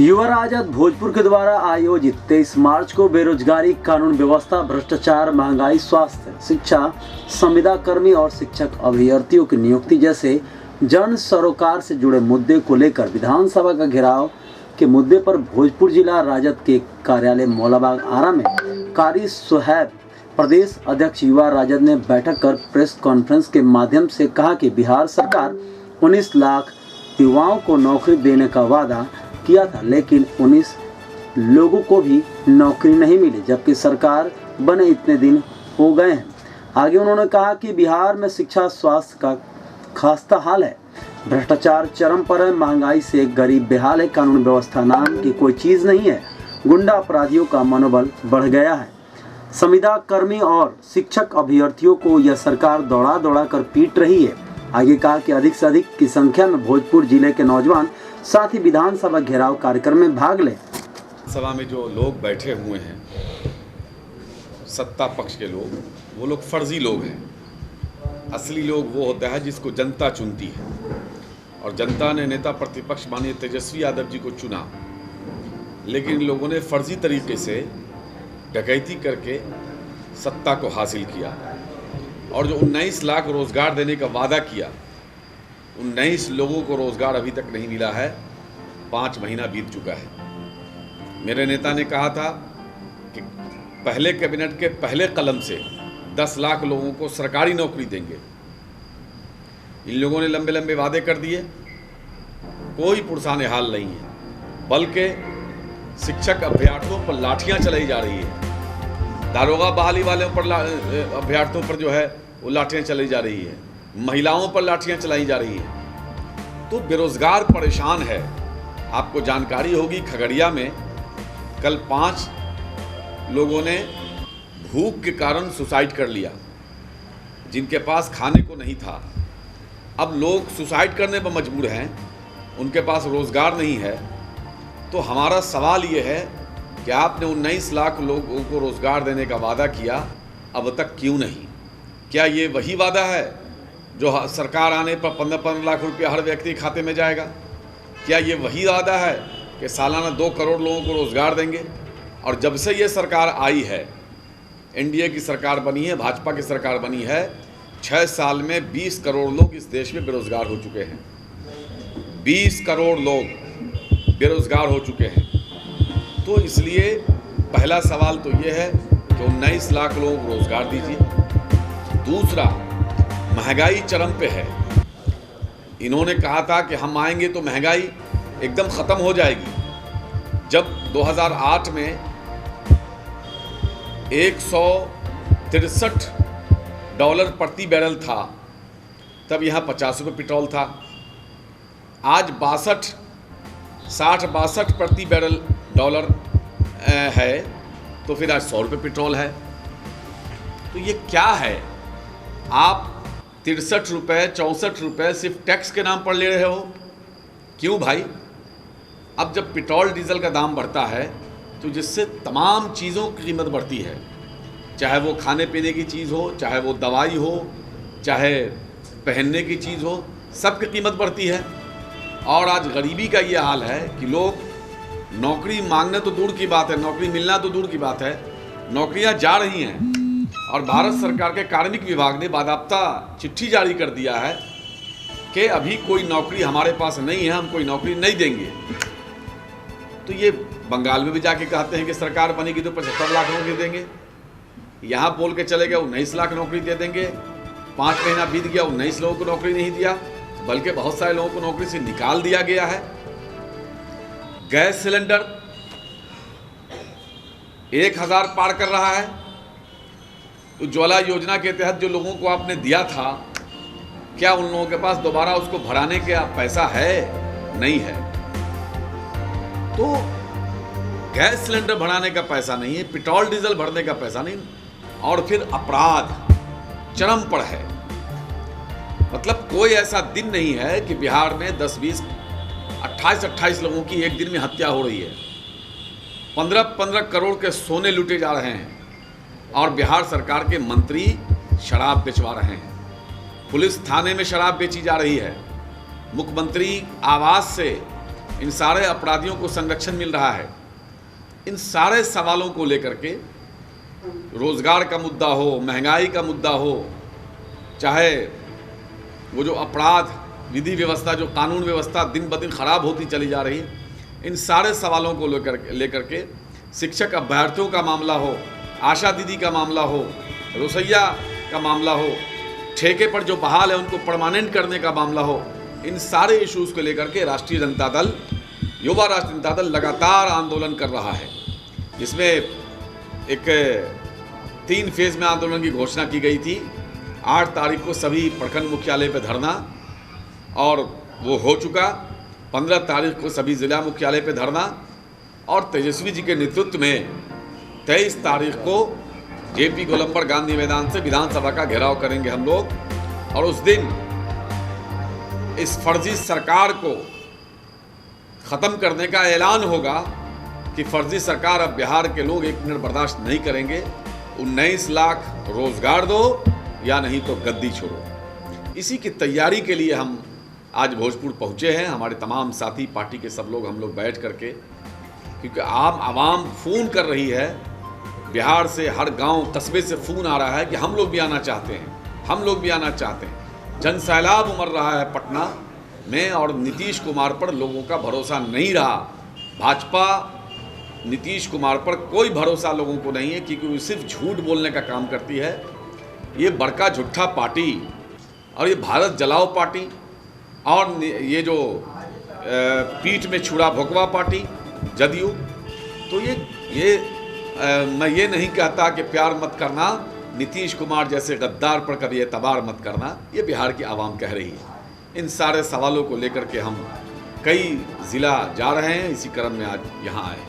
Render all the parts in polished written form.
युवा राजद भोजपुर के द्वारा आयोजित 23 मार्च को बेरोजगारी, कानून व्यवस्था, भ्रष्टाचार, महंगाई, स्वास्थ्य, शिक्षा, संविदा कर्मी और शिक्षक अभ्यर्थियों की नियुक्ति जैसे जन सरोकार से जुड़े मुद्दे को लेकर विधानसभा का घेराव के मुद्दे पर भोजपुर जिला राजद के कार्यालय मौलाबाग आरा में कारी सुहैब प्रदेश अध्यक्ष युवा राजद ने बैठक कर प्रेस कॉन्फ्रेंस के माध्यम से कहा कि बिहार सरकार 19 लाख युवाओं को नौकरी देने का वादा किया था, लेकिन 19 लोगों को भी नौकरी नहीं मिली, जबकि सरकार बने इतने दिन हो गए हैं। आगे उन्होंने कहा कि बिहार में शिक्षा, स्वास्थ्य का खास्ता हाल है, भ्रष्टाचार चरम पर है, महंगाई से गरीब बेहाल है, कानून व्यवस्था नाम की कोई चीज़ नहीं है, गुंडा अपराधियों का मनोबल बढ़ गया है, संविदा कर्मी और शिक्षक अभ्यर्थियों को यह सरकार दौड़ा दौड़ा कर पीट रही है। आगे कहा कि अधिक से अधिक की संख्या में भोजपुर जिले के नौजवान साथ ही विधानसभा घेराव कार्यक्रम में भाग लें। सभा में जो लोग बैठे हुए हैं, सत्ता पक्ष के लोग, वो लोग फर्जी लोग हैं। असली लोग वो होता है जिसको जनता चुनती है, और जनता ने नेता प्रतिपक्ष माननीय तेजस्वी यादव जी को चुना, लेकिन इन लोगों ने फर्जी तरीके से डकैती करके सत्ता को हासिल किया। और जो 19 लाख रोज़गार देने का वादा किया, 19 लोगों को रोज़गार अभी तक नहीं मिला है। 5 महीना बीत चुका है। मेरे नेता ने कहा था कि पहले कैबिनेट के पहले कलम से 10 लाख लोगों को सरकारी नौकरी देंगे। इन लोगों ने लंबे लंबे वादे कर दिए, कोई पुरसाने हाल नहीं है, बल्कि शिक्षक अभ्यर्थियों पर लाठियां चलाई जा रही है। दारोगा बहाली वालों पर अभ्यर्थियों पर जो है वो लाठियां चलाई जा रही है, महिलाओं पर लाठियां चलाई जा रही है। तो बेरोजगार परेशान है। आपको जानकारी होगी, खगड़िया में कल 5 लोगों ने भूख के कारण सुसाइड कर लिया, जिनके पास खाने को नहीं था। अब लोग सुसाइड करने पर मजबूर हैं, उनके पास रोज़गार नहीं है। तो हमारा सवाल ये है कि आपने 19 लाख लोगों को रोज़गार देने का वादा किया, अब तक क्यों नहीं? क्या ये वही वादा है जो सरकार आने पर 15-15 लाख रुपया हर व्यक्ति के खाते में जाएगा? क्या ये वही वादा है कि सालाना 2 करोड़ लोगों को रोज़गार देंगे? और जब से ये सरकार आई है, एनडीए की सरकार बनी है, भाजपा की सरकार बनी है, 6 साल में 20 करोड़ लोग इस देश में बेरोज़गार हो चुके हैं। 20 करोड़ लोग बेरोज़गार हो चुके हैं। तो इसलिए पहला सवाल तो ये है कि 19 लाख लोगों को रोज़गार दीजिए। दूसरा, महंगाई चरम पे है। इन्होंने कहा था कि हम आएंगे तो महंगाई एकदम ख़त्म हो जाएगी। जब 2008 में $163 प्रति बैरल था, तब यहाँ 50 रुपये पेट्रोल था। आज 60-62 प्रति बैरल डॉलर है, तो फिर आज 100 रुपये पेट्रोल है। तो ये क्या है? आप 63 रुपये, 64 रुपये सिर्फ टैक्स के नाम पर ले रहे हो। क्यों भाई? अब जब पेट्रोल डीजल का दाम बढ़ता है तो जिससे तमाम चीज़ों की कीमत बढ़ती है, चाहे वो खाने पीने की चीज़ हो, चाहे वो दवाई हो, चाहे पहनने की चीज़ हो, सब की कीमत बढ़ती है। और आज गरीबी का ये हाल है कि लोग नौकरी मांगना तो दूर की बात है, नौकरी मिलना तो दूर की बात है, नौकरियां जा रही हैं। और भारत सरकार के कार्मिक विभाग ने बाकायदा चिट्ठी जारी कर दिया है कि अभी कोई नौकरी हमारे पास नहीं है, हम कोई नौकरी नहीं देंगे। तो ये बंगाल में भी जाके कहते हैं कि सरकार बनेगी तो 75 लाख नौकरी देंगे। यहाँ बोल के चले गए 19 लाख नौकरी दे देंगे। 5 महीना बीत गया, 19 लोगों को नौकरी नहीं दिया, बल्कि बहुत सारे लोगों को नौकरी से निकाल दिया गया है। गैस सिलेंडर 1000 पार कर रहा है। उज्ज्वला योजना के तहत जो लोगों को आपने दिया था, क्या उन लोगों के पास दोबारा उसको भराने का पैसा है? नहीं है। तो गैस सिलेंडर भराने का पैसा नहीं है, पेट्रोल डीजल भरने का पैसा नहीं, और फिर अपराध चरम पर है। मतलब कोई ऐसा दिन नहीं है कि बिहार में 10-20, 28 लोगों की एक दिन में हत्या हो रही है। 15-15 करोड़ के सोने लूटे जा रहे हैं, और बिहार सरकार के मंत्री शराब बेचवा रहे हैं। पुलिस थाने में शराब बेची जा रही है। मुख्यमंत्री आवास से इन सारे अपराधियों को संरक्षण मिल रहा है। इन सारे सवालों को लेकर के रोज़गार का मुद्दा हो, महंगाई का मुद्दा हो, चाहे वो जो अपराध विधि व्यवस्था, जो कानून व्यवस्था दिन ब दिन ख़राब होती चली जा रही है, इन सारे सवालों को लेकर के शिक्षक अभ्यर्थियों का मामला हो, आशा दीदी का मामला हो, रसोइया का मामला हो, ठेके पर जो बहाल है उनको परमानेंट करने का मामला हो, इन सारे इश्यूज़ को लेकर के राष्ट्रीय जनता दल, युवा राष्ट्रीय जनता दल लगातार आंदोलन कर रहा है, जिसमें एक 3 फेज़ में आंदोलन की घोषणा की गई थी। 8 तारीख को सभी प्रखंड मुख्यालय पर धरना, और वो हो चुका। 15 तारीख को सभी ज़िला मुख्यालय पर धरना, और तेजस्वी जी के नेतृत्व में 23 तारीख को जेपी गोलंबर गांधी मैदान से विधानसभा का घेराव करेंगे हम लोग। और उस दिन इस फर्जी सरकार को ख़त्म करने का ऐलान होगा कि फर्जी सरकार, अब बिहार के लोग 1 मिनट बर्दाश्त नहीं करेंगे। 19 लाख रोज़गार दो या नहीं तो गद्दी छोड़ो। इसी की तैयारी के लिए हम आज भोजपुर पहुँचे हैं। हमारे तमाम साथी, पार्टी के सब लोग, हम लोग बैठ करके, क्योंकि आवाम फ़ोन कर रही है, बिहार से हर गांव कस्बे से फ़ोन आ रहा है कि हम लोग भी आना चाहते हैं, हम लोग भी आना चाहते हैं। जनसैलाब उमड़ रहा है पटना में, और नीतीश कुमार पर लोगों का भरोसा नहीं रहा। भाजपा नीतीश कुमार पर कोई भरोसा लोगों को नहीं है, क्योंकि वो सिर्फ झूठ बोलने का काम करती है। ये बड़का झूठा पार्टी, और ये भारत जलाओ पार्टी, और ये जो पीठ में छुरा भोकवा पार्टी जदयू। तो मैं ये नहीं कहता कि प्यार मत करना, नीतीश कुमार जैसे गद्दार पर कभी एतबार मत करना, ये बिहार की आवाम कह रही है। इन सारे सवालों को लेकर के हम कई ज़िला जा रहे हैं, इसी क्रम में आज यहाँ आए।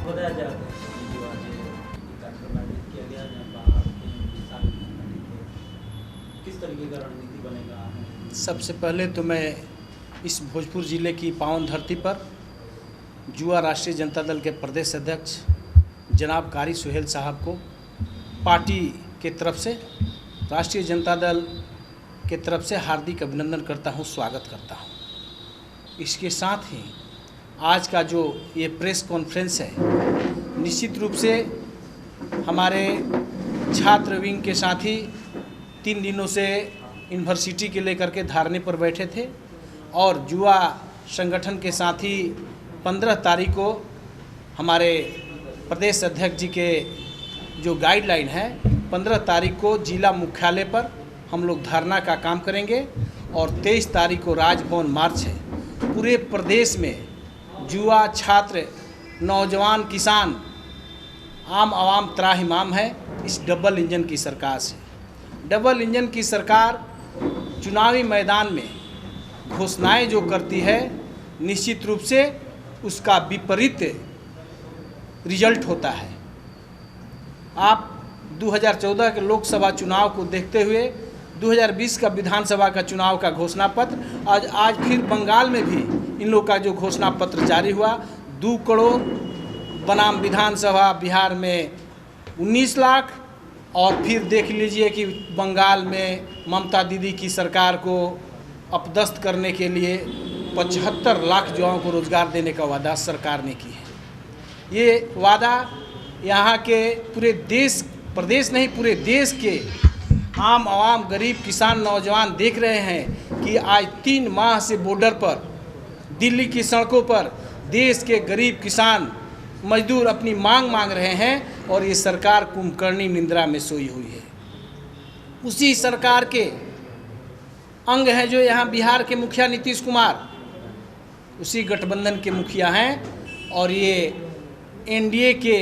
बताया जा रहा है कि जो आज कार्यक्रम आयोजित किया गया, जहाँ बाहर के किसान थे, किस तरीके का रणनीति बनेगा? सबसे पहले तो मैं इस भोजपुर ज़िले की पावन धरती पर युवा राष्ट्रीय जनता दल के प्रदेश अध्यक्ष जनाब कारी सुहेल साहब को पार्टी के तरफ से, राष्ट्रीय जनता दल के तरफ से हार्दिक अभिनंदन करता हूं, स्वागत करता हूं। इसके साथ ही आज का जो ये प्रेस कॉन्फ्रेंस है, निश्चित रूप से हमारे छात्र विंग के साथी 3 दिनों से यूनिवर्सिटी के लेकर के धरने पर बैठे थे, और युवा संगठन के साथी 15 तारीख को हमारे प्रदेश अध्यक्ष जी के जो गाइडलाइन है, 15 तारीख को जिला मुख्यालय पर हम लोग धरना का काम करेंगे, और 23 तारीख को राजभवन मार्च है। पूरे प्रदेश में युवा, छात्र, नौजवान, किसान, आम आवाम त्राहिमाम है इस डबल इंजन की सरकार से। डबल इंजन की सरकार चुनावी मैदान में घोषणाएं जो करती है, निश्चित रूप से उसका विपरीत रिजल्ट होता है। आप 2014 के लोकसभा चुनाव को देखते हुए 2020 का विधानसभा का चुनाव का घोषणा पत्र, आज फिर बंगाल में भी इन लोग का जो घोषणा पत्र जारी हुआ, 2 करोड़ बनाम विधानसभा बिहार में 19 लाख, और फिर देख लीजिए कि बंगाल में ममता दीदी की सरकार को अपदस्थ करने के लिए 75 लाख युवाओं को रोज़गार देने का वादा सरकार ने की है। ये वादा यहाँ के पूरे देश, प्रदेश नहीं पूरे देश के आम आवाम, गरीब, किसान, नौजवान देख रहे हैं कि आज 3 माह से बॉर्डर पर, दिल्ली की सड़कों पर देश के गरीब, किसान, मजदूर अपनी मांग रहे हैं, और ये सरकार कुंभकर्णी निंद्रा में सोई हुई है। उसी सरकार के अंग हैं जो यहाँ बिहार के मुखिया नीतीश कुमार, उसी गठबंधन के मुखिया हैं, और ये एनडीए के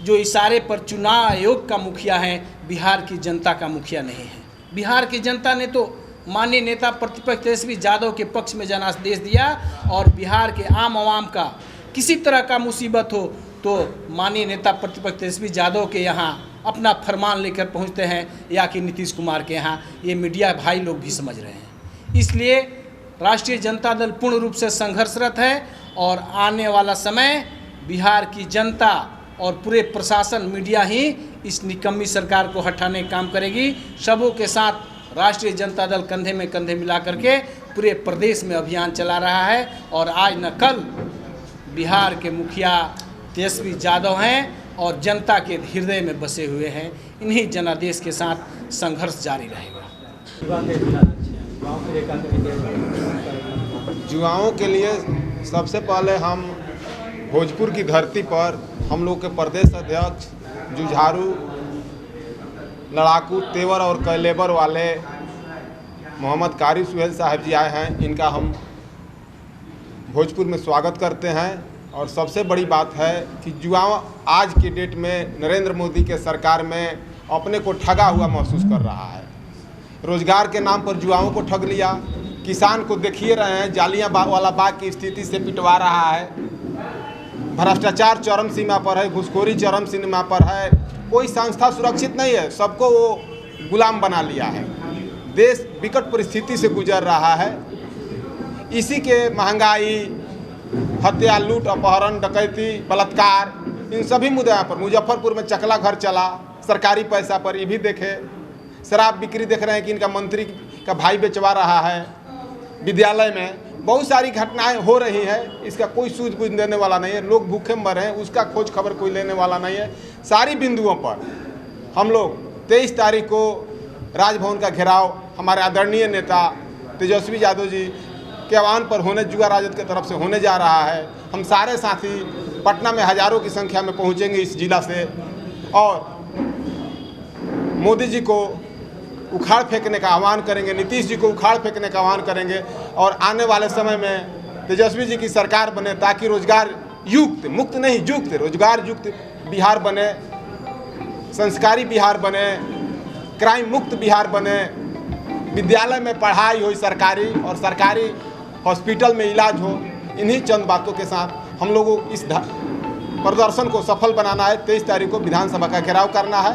जो इशारे पर चुनाव आयोग का मुखिया हैं, बिहार की जनता का मुखिया नहीं है। बिहार की जनता ने तो माननीय नेता प्रतिपक्ष तेजस्वी यादव के पक्ष में जनादेश दिया, और बिहार के आम आवाम का किसी तरह का मुसीबत हो तो माननीय नेता प्रतिपक्ष तेजस्वी यादव के यहाँ अपना फरमान लेकर पहुँचते हैं, या कि नीतीश कुमार के यहाँ। ये मीडिया भाई लोग भी समझ रहे हैं। इसलिए राष्ट्रीय जनता दल पूर्ण रूप से संघर्षरत है, और आने वाला समय बिहार की जनता और पूरे प्रशासन, मीडिया ही इस निकम्मी सरकार को हटाने का काम करेगी। सबों के साथ राष्ट्रीय जनता दल कंधे में कंधे मिला करके पूरे प्रदेश में अभियान चला रहा है और आज न कल बिहार के मुखिया तेजस्वी यादव हैं और जनता के हृदय में बसे हुए हैं। इन्हीं जनादेश के साथ संघर्ष जारी रहेगा। युवा के जिलाध्यक्ष हैं, युवाओं की रेखा करेंगे। युवाओं के लिए सबसे पहले हम भोजपुर की धरती पर हम लोग के प्रदेश अध्यक्ष जुझारू, लड़ाकू, तेवर और कलेबर वाले मोहम्मद कारी सुहेल साहब जी आए हैं। इनका हम भोजपुर में स्वागत करते हैं। और सबसे बड़ी बात है कि युवा आज की डेट में नरेंद्र मोदी के सरकार में अपने को ठगा हुआ महसूस कर रहा है। रोजगार के नाम पर युवाओं को ठग लिया। किसान को देखिए रहे हैं, जालियांवाला बाग की स्थिति से पिटवा रहा है। भ्रष्टाचार चरम सीमा पर है, घूसखोरी चरम सीमा पर है। कोई संस्था सुरक्षित नहीं है, सबको वो गुलाम बना लिया है। देश विकट परिस्थिति से गुजर रहा है। इसी के महंगाई, हत्या, लूट, अपहरण, डकैती, बलात्कार, इन सभी मुद्दों पर मुजफ्फरपुर में चकला घर चला सरकारी पैसा पर। ये भी देखे, शराब बिक्री देख रहे हैं कि इनका मंत्री का भाई बेचवा रहा है। विद्यालय में बहुत सारी घटनाएं हो रही है, इसका कोई सूझबूझ देने वाला नहीं है। लोग भूखे मर रहे हैं, उसका खोज खबर कोई लेने वाला नहीं है। सारी बिंदुओं पर हम लोग 23 तारीख को राजभवन का घेराव हमारे आदरणीय नेता तेजस्वी यादव जी के आह्वान पर युवा राजद की तरफ से होने जा रहा है। हम सारे साथी पटना में हजारों की संख्या में पहुंचेंगे इस जिला से और मोदी जी को उखाड़ फेंकने का आह्वान करेंगे, नीतीश जी को उखाड़ फेंकने का आह्वान करेंगे और आने वाले समय में तेजस्वी जी की सरकार बने ताकि रोजगार युक्त, मुक्त नहीं युक्त, रोजगार युक्त बिहार बने, संस्कारी बिहार बने, क्राइम मुक्त बिहार बने, विद्यालय में पढ़ाई हो सरकारी और सरकारी हॉस्पिटल में इलाज हो। इन्हीं चंद बातों के साथ हम लोगों को इस प्रदर्शन को सफल बनाना है। 23 तारीख को विधानसभा का घेराव करना है।